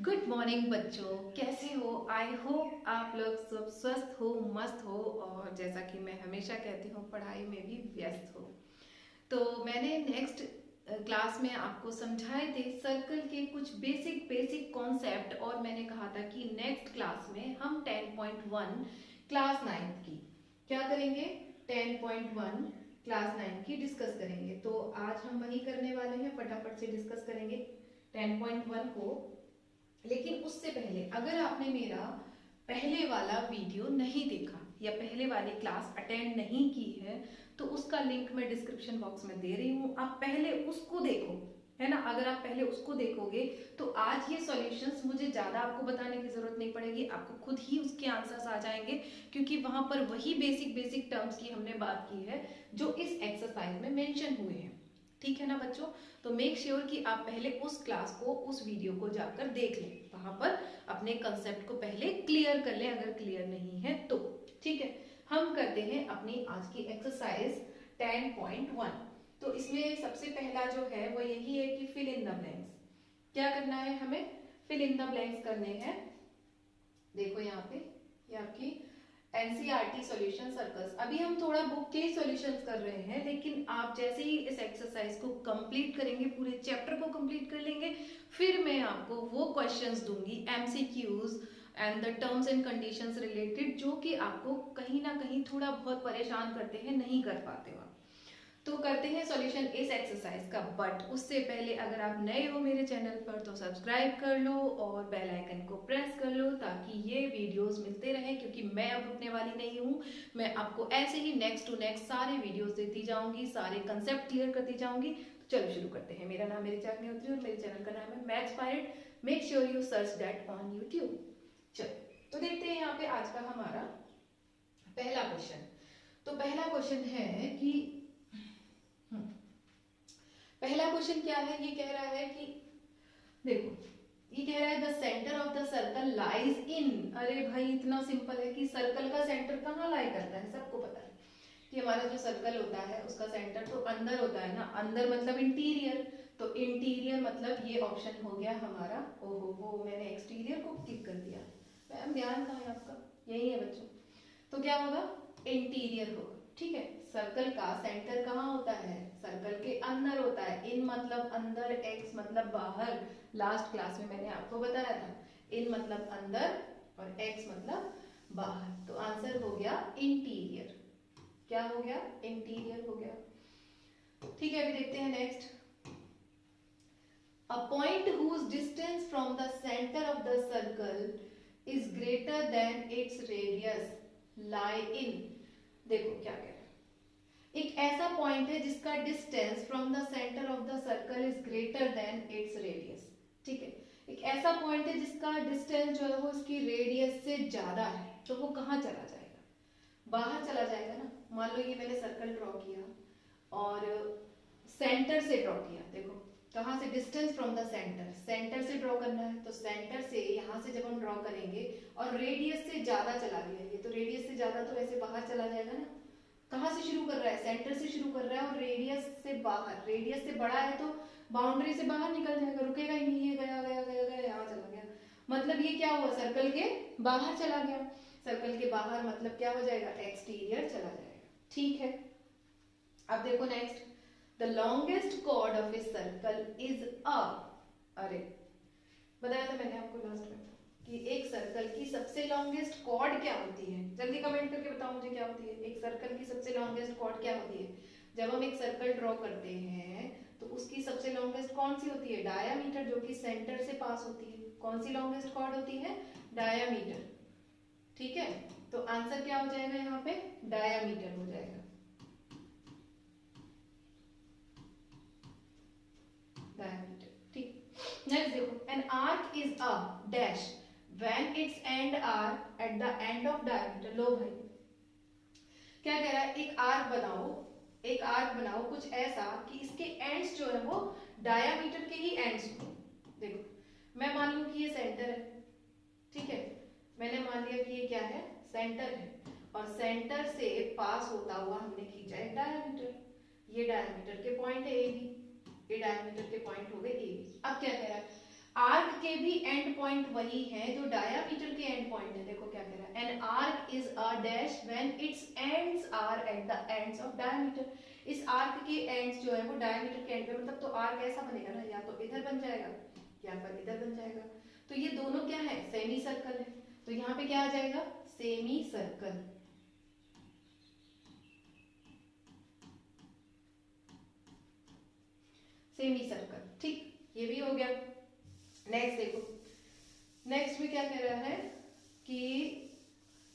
Good morning बच्चों, कैसे हो? आई होप आप लोग सब स्वस्थ हो, मस्त हो और जैसा कि मैं हमेशा कहती हूँ पढ़ाई में भी व्यस्त हो। तो मैंने नेक्स्ट क्लास में आपको समझाए थे सर्कल के कुछ बेसिक बेसिक कॉन्सेप्ट और मैंने कहा था कि नेक्स्ट क्लास में हम 10.1 क्लास 9th की क्या करेंगे? 10.1 क्लास 9 की डिस्कस करेंगे। तो आज हम वही करने वाले हैं, फटाफट से डिस्कस करेंगे 10.1 को। लेकिन उससे पहले अगर आपने मेरा पहले वाला वीडियो नहीं देखा या पहले वाली क्लास अटेंड नहीं की है तो उसका लिंक मैं डिस्क्रिप्शन बॉक्स में दे रही हूँ, आप पहले उसको देखो, है ना। अगर आप पहले उसको देखोगे तो आज ये सॉल्यूशंस मुझे ज्यादा आपको बताने की जरूरत नहीं पड़ेगी, आपको खुद ही उसके आंसर्स आ जाएंगे क्योंकि वहां पर वही बेसिक बेसिक टर्म्स की हमने बात की है जो इस एक्सरसाइज में मेंशन हुए हैं। ठीक है ना बच्चों? तो मेक श्योर कि आप पहले उस क्लास को, उस वीडियो को जाकर देख लें, वहां पर अपने कंसेप्ट को पहले क्लियर कर लें अगर क्लियर नहीं है तो। ठीक है, हम करते हैं अपनी आज की एक्सरसाइज 10.1। तो इसमें सबसे पहला जो है वो यही है कि फिल इन द ब्लैंक्स। क्या करना है हमें? फिल इन द ब्लैंक्स करने हैं। देखो यहाँ पे ये आपकी एनसीईआरटी सॉल्यूशन सर्कल्स। अभी हम थोड़ा बुक के सॉल्यूशंस कर रहे हैं, लेकिन आप जैसे ही इस एक्सरसाइज को कंप्लीट करेंगे, पूरे चैप्टर को कंप्लीट कर लेंगे, फिर मैं आपको वो क्वेश्चंस दूंगी MCQs and the terms and conditions related, जो कि आपको कहीं ना कहीं थोड़ा बहुत परेशान करते हैं, नहीं कर पाते हो आप। तो करते हैं सॉल्यूशन इस एक्सरसाइज का, बट उससे पहले अगर आप नए हो मेरे चैनल पर तो सब्सक्राइब कर लो और बेल आइकन को प्रेस कर लो ताकि ये वीडियोस मिलते रहें, क्योंकि मैं अब रुकने वाली नहीं हूँ। मैं आपको ऐसे ही नेक्स्ट टू नेक्स्ट सारे वीडियोस देती जाऊंगी, सारे कंसेप्ट क्लियर करती जाऊंगी। तो चलो शुरू करते हैं। मेरा नाम मेरी अग्निहोत्री और मेरे चैनल का नाम है maths pirate. Make sure you search that on YouTube. चलो तो देखते हैं यहाँ पे आज का हमारा पहला क्वेश्चन। तो पहला क्वेश्चन है कि पहला क्वेश्चन क्या है? ये कह रहा है कि देखो, ये कह रहा है the centre of the circle lies in. अरे भाई इतना सिंपल है कि सर्कल का सेंटर कहाँ लाई करता है, सबको पता है कि हमारा जो सर्कल होता है उसका सेंटर तो अंदर होता है ना। अंदर मतलब इंटीरियर, तो इंटीरियर मतलब ये ऑप्शन हो गया हमारा। ओहो हो, मैंने एक्सटीरियर को क्लिक कर दिया। मैम ध्यान कहाँ है आपका? यही है बच्चों। तो क्या होगा? इंटीरियर होगा। ठीक है, सर्कल का सेंटर कहाँ होता है? सर्कल के अंदर होता है। इन मतलब अंदर, एक्स मतलब बाहर। लास्ट क्लास में मैंने आपको बताया था इन मतलब अंदर और एक्स मतलब बाहर। तो आंसर हो गया इंटीरियर। क्या हो गया? इंटीरियर हो गया। ठीक है, अभी देखते हैं next. A point whose distance from the center of the circle is greater than its radius lie in। देखो क्या कह रहा है, एक ऐसा पॉइंट है जिसका distance from the centre of the circle is greater than its radius. ठीक है, एक ऐसा पॉइंट है जिसका डिस्टेंस जो है वो इसकी रेडियस से ज्यादा है, तो वो कहाँ चला जाएगा? बाहर चला जाएगा ना। मान लो ये मैंने सर्कल ड्रॉ किया और सेंटर से ड्रॉ किया। देखो कहाँ से? Distance from the centre, centre से ड्रॉ करना है। तो सेंटर से यहाँ से जब हम ड्रॉ करेंगे और रेडियस से ज्यादा चला गया ये, तो रेडियस से ज्यादा तो ऐसे बाहर चला जाएगा ना। कहाँ से शुरू कर रहा है? सेंटर से शुरू कर रहा है और रेडियस से बाहर। रेडियस से बड़ा है तो बाउंड्री से बाहर निकल जाएगा, रुकेगा ही नहीं। ये गया गया गया गया, यहाँ चला गया, मतलब ये क्या हुआ? सर्कल के बाहर चला गया। सर्कल के बाहर मतलब क्या हो जाएगा? एक्सटीरियर चला जाएगा। ठीक है, अब देखो next. The longest chord of a circle is अ। अरे बताया था मैंने आपको लास्ट में कि एक सर्कल की सबसे लॉन्गेस्ट कॉर्ड क्या होती है? जल्दी कमेंट करके बताओ मुझे क्या होती है। एक सर्कल की सबसे लॉन्गेस्ट कॉर्ड क्या होती है? जब हम एक सर्कल ड्रॉ करते हैं तो उसकी सबसे लॉन्गेस्ट कौन सी होती है? डायामीटर, जो कि सेंटर से पास होती है। कौन सी लॉन्गेस्ट कॉर्ड होती है? डायामीटर। ठीक है, तो आंसर क्या हो जाएगा यहाँ पे? डायामीटर हो जाएगा। डायमीटर। ठीक, नेक्स्ट देखो, an arc is a dash when it's end are at the end of diameter. लो भाई क्या कह रहा है? एक आर्क बनाओ, एक आर्क बनाओ कुछ ऐसा कि इसके एंड्स जो है वो डायमीटर के ही एंड्स हो। देखो मैं मान लूं कि ये सेंटर है। ठीक है, मैंने मान लिया कि ये क्या है? सेंटर है और सेंटर से पास होता हुआ हमने खींचा एक डायमीटर। ये डायमीटर के पॉइंट है ए बी, ये डायमीटर के पॉइंट हो गए ए बी। अब क्या कह रहा है? आर्क के भी एंड पॉइंट वही है जो डायामीटर के एंड पॉइंट है। देखो क्या कह रहा है, an arc is a dash when its ends are at the ends of diameter. इस आर्क के एंड्स जो है वो डायामीटर के एंड पे, मतलब तो आर्क ऐसा बनेगा ना, या तो इधर बन जाएगा या फिर इधर बन जाएगा। तो ये दोनों क्या है, सेमी सर्कल है। तो यहाँ पे क्या आ जाएगा, सेमी सर्कल। सेमी सर्कल, ठीक, ये भी हो गया। नेक्स्ट देखो, नेक्स्ट में क्या कह रहा है कि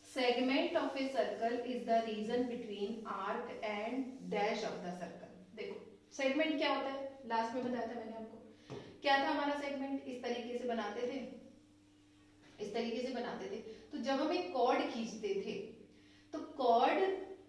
segment of a circle is the region between arc and dash of the circle. देखो सेगमेंट क्या होता है, लास्ट में बताया था मैंने आपको, क्या था हमारा सेगमेंट, इस तरीके से बनाते थे, इस तरीके से बनाते थे। तो जब हम एक कॉर्ड खींचते थे तो कॉर्ड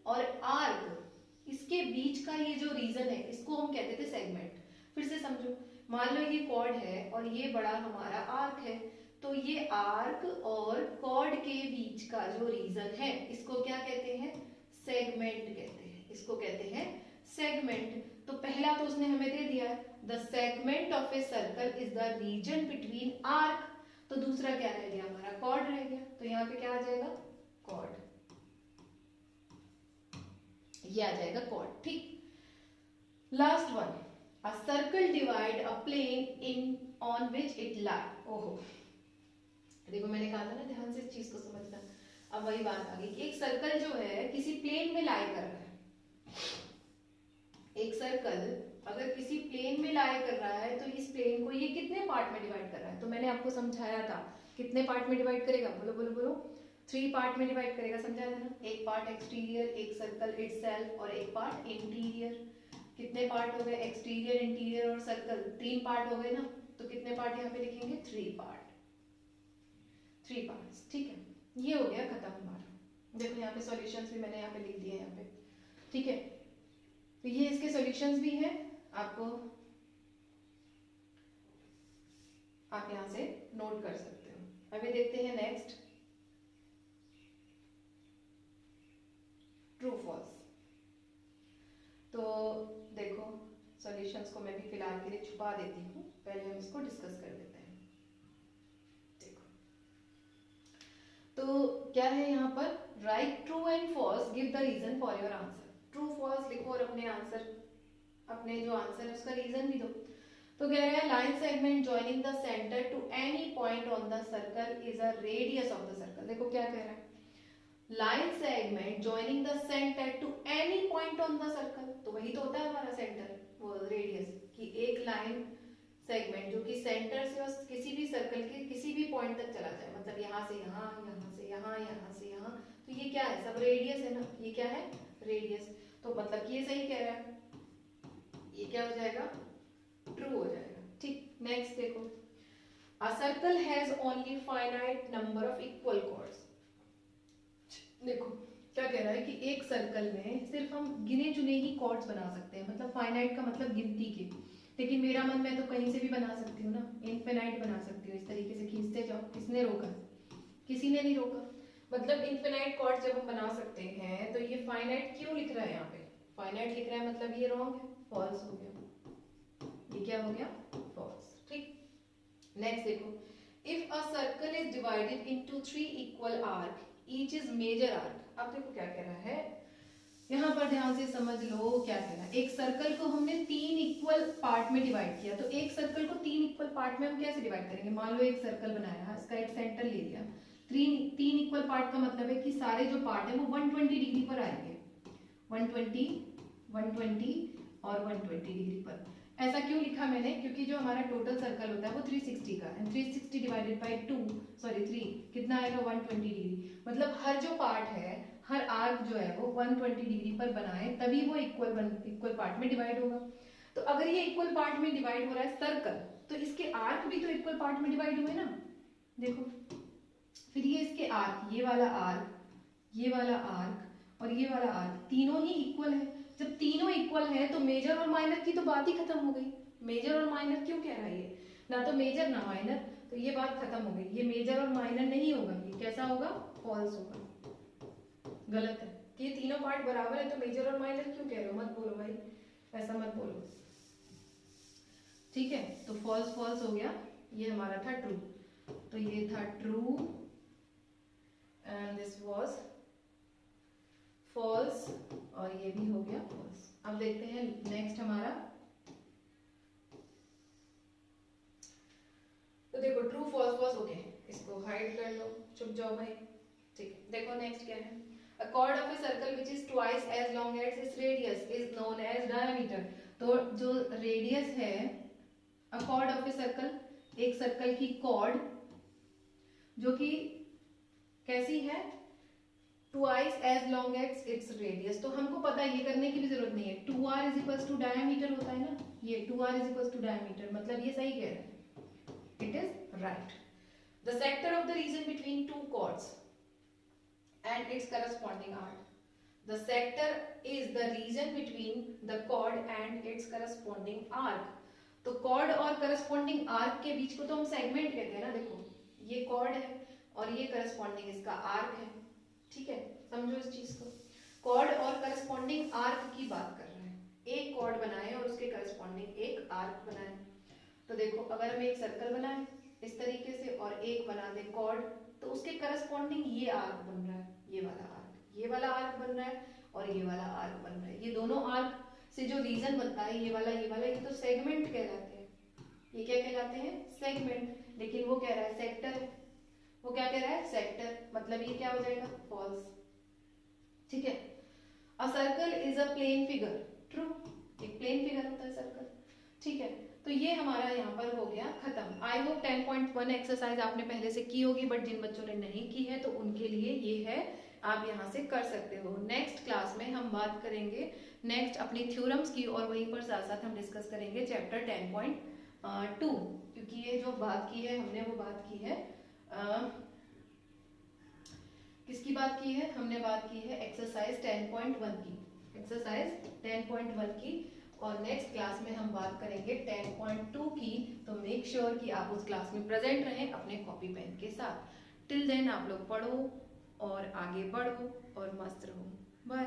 और आर्क इसके बीच का ये जो रीजन है इसको हम कहते थे सेगमेंट। फिर से समझो, मान लो ये कॉर्ड है और ये बड़ा हमारा आर्क है, तो ये आर्क और कॉर्ड के बीच का जो रीजन है इसको क्या कहते हैं, सेगमेंट कहते हैं, इसको कहते हैं सेगमेंट। तो पहला तो उसने हमें दे दिया है, the segment of a circle is the region between arc. तो दूसरा क्या रह गया, हमारा कॉर्ड रह गया। तो यहाँ पे क्या आ जाएगा, कॉर्ड, ये आ जाएगा कॉर्ड, ठीक। Last one, a circle divide a plane in on which it lie। ओहो, देखो मैंने कहा था ना ध्यान से इस चीज को समझना। अब वही बात आ गई कि एक सर्कल जो है किसी प्लेन में लाई कर रहा है। एक सर्कल अगर किसी प्लेन में लाई कर रहा है तो इस प्लेन को ये कितने पार्ट में डिवाइड कर रहा है, तो मैंने आपको समझाया था कितने पार्ट में डिवाइड करेगा, बोलो बोलो बोलो, 3 पार्ट में डिवाइड करेगा, समझाया था ना। एक पार्ट एक्सटीरियर, एक सर्कल इटसेल्फ, और एक पार्ट इंटीरियर। कितने पार्ट हो गए, एक्सटीरियर, इंटीरियर और सर्कल, 3 पार्ट हो गए ना। तो कितने पार्ट यहाँ पे लिखेंगे, 3 पार्ट, 3 पार्ट्स, ठीक है। ये हो गया खत्म हमारा। देखो यहाँ पे सॉल्यूशंस भी मैंने यहाँ पे लिख दिए यहाँ पे, ठीक है। तो ये इसके सॉल्यूशंस भी हैं, आपको आप यहाँ से नोट कर सकते हो। अभी देखते हैं नेक्स्ट, ट्रू फॉल्स। तो देखो सॉल्यूशंस को मैं भी फिलहाल के लिए छुपा देती हूँ, पहले हम इसको डिस्कस कर लेते हैं। देखो तो क्या है यहाँ पर, write true and false, give the reason for your answer. True false लिखो और अपने आंसर, अपने जो आंसर है उसका रीजन भी दो। तो कह रहे हैं line segment joining the centre to any point on the circle is a radius of the circle. देखो क्या कह रहा है, line segment joining the centre to any point on the circle. तो वही तो होता है हमारा सेंटर, वो रेडियस, कि एक लाइन सेगमेंट जो कि सेंटर से और किसी भी सर्कल के किसी भी पॉइंट तक चला जाए, मतलब यहाँ से यहाँ, यहाँ से यहाँ, यहाँ से यहाँ, तो ये क्या है, सब रेडियस है ना, ये क्या है, रेडियस। तो मतलब कि ये सही कह रहा है, ये क्या हो जाएगा, ट्रू हो जाएगा, ठीक। नेक्स्ट देखो, a circle has only finite number of equal chords. देखो क्या कह रहा है कि एक सर्कल में सिर्फ हम गिने चुने ही कॉर्ड्स बना सकते हैं, मतलब फाइनाइट का मतलब गिनती के, लेकिन मेरा मन मैं तो कहीं से भी बना सकती हूँ ना, इनफिनाइट बना सकती हूँ। इस तरीके से खींचते जाओ, किसने रोका, किसी ने नहीं रोका। मतलब इनफिनाइट कॉर्ड्स जब हम बना सकते हैं तो ये फाइनाइट क्यों लिख रहा है, यहाँ पे फाइनाइट लिख रहा है, मतलब ये रॉन्ग है, फॉल्स हो गया, ये क्या हो गया, फॉल्स, ठीक। नेक्स्ट देखो, if a circle is divided into 3 equal arc, each is major arc. अब देखो क्या कह रहा है, यहाँ पर ध्यान से समझ लो क्या कह रहा है। एक सर्कल को हमने 3 इक्वल पार्ट में डिवाइड किया, तो एक सर्कल को 3 इक्वल पार्ट में हम कैसे डिवाइड करेंगे। मान लो एक सर्कल बनाया, इसका एक सेंटर ले लिया, 3 इक्वल पार्ट का मतलब है कि सारे जो पार्ट है वो 120 डिग्री पर आएंगे, 120, 120 और 120 डिग्री पर। ऐसा क्यों लिखा मैंने, क्योंकि जो हमारा टोटल सर्कल होता है वो 360 का है, 360 डिवाइडेड बाय 3 कितना आएगा, 120 डिग्री। मतलब हर जो पार्ट है, हर आर्क जो है वो 120 डिग्री पर बनाए, तभी वो इक्वल पार्ट में डिवाइड होगा। तो अगर ये इक्वल पार्ट में डिवाइड हो रहा है सर्कल, तो इसके आर्क भी तो इक्वल पार्ट में डिवाइड हुए ना। देखो फिर ये इसके आर्क, ये वाला आर्क, ये वाला आर्क और ये वाला आर्क, तीनों ही इक्वल है। जब तीनों इक्वल है तो मेजर और माइनर की तो बात ही खत्म हो गई। मेजर और माइनर क्यों कह रहा है ये, ना तो मेजर ना माइनर, तो ये बात खत्म हो गई। ये मेजर और माइनर नहीं होगा, ये कैसा होगा, फॉल्स होगा। गलत है कि ये तीनों पार्ट बराबर है, तो मेजर और माइनर क्यों कह रहे हो, मत बोलो भाई, ऐसा मत बोलो, ठीक है। तो फॉल्स फॉल्स हो गया। ये हमारा था ट्रू, तो ये था true and this was false, और ये भी हो गया फॉल्स। अब देखते हैं नेक्स्ट हमारा, तो देखो ट्रू फॉल्स फॉल्स, ओके इसको हाइड कर लो, चुप जाओ भाई, ठीक है। देखो नेक्स्ट क्या है, a chord of a circle which is twice as long as its radius is known as diameter। तो जो रेडियस है, a chord of a circle, एक सर्कल की कॉर्ड जो कि कैसी है, twice as long as its radius। तो हमको पता है, ये करने की भी जरूरत नहीं है, 2r is equals to diameter होता है ना, ये 2r is equals to diameter, मतलब ये सही कह रहा है, it is right। The sector of the region between two chords and its corresponding arc। The sector is the region between the chord and its corresponding arc। तो chord और corresponding arc के बीच को तो हम segment कहते हैं ना। देखो ये chord है और ये corresponding इसका arc है, ठीक है, समझो इस चीज को। chord और corresponding arc की बात कर रहे हैं, एक chord बनाए और उसके corresponding एक arc बनाए। तो देखो अगर हम एक सर्कल बनाए इस तरीके से और एक बना दे chord, तो उसके करस्पॉन्डिंग ये आर्क बन रहा है, ये वाला आर्क, ये वाला आर्क बन रहा है और ये वाला आर्क बन रहा है। ये दोनों आर्क से जो रीजन बनता है, ये वाला ये तो सेगमेंट कहलाते हैं। ये क्या कहलाते हैं, सेगमेंट। लेकिन वो कह रहा है सेक्टर, वो क्या कह रहा है, सेक्टर, मतलब ये क्या हो जाएगा, फॉल्स, ठीक है। A circle is a plane figure, true, एक प्लेन फिगर होता है सर्कल, ठीक है। तो ये हमारा यहाँ पर हो गया खत्म। आई होप 10.1 एक्सरसाइज आपने पहले से की होगी, बट जिन बच्चों ने नहीं की है तो उनके लिए ये है, आप यहाँ से कर सकते हो। नेक्स्ट क्लास में हम बात करेंगे नेक्स्ट अपनी थ्योरम्स की, और वहीं पर साथ साथ हम डिस्कस करेंगे चैप्टर 10.2, क्योंकि ये जो बात की है हमने, वो बात की है किसकी बात की है, हमने बात की है एक्सरसाइज 10.1 की, एक्सरसाइज 10.1 की। और नेक्स्ट क्लास में हम बात करेंगे 10.2 की। तो मेक श्योर कि आप उस क्लास में प्रेजेंट रहें अपने कॉपी पेन के साथ। टिल देन आप लोग पढ़ो और आगे बढ़ो और मस्त रहो। बाय।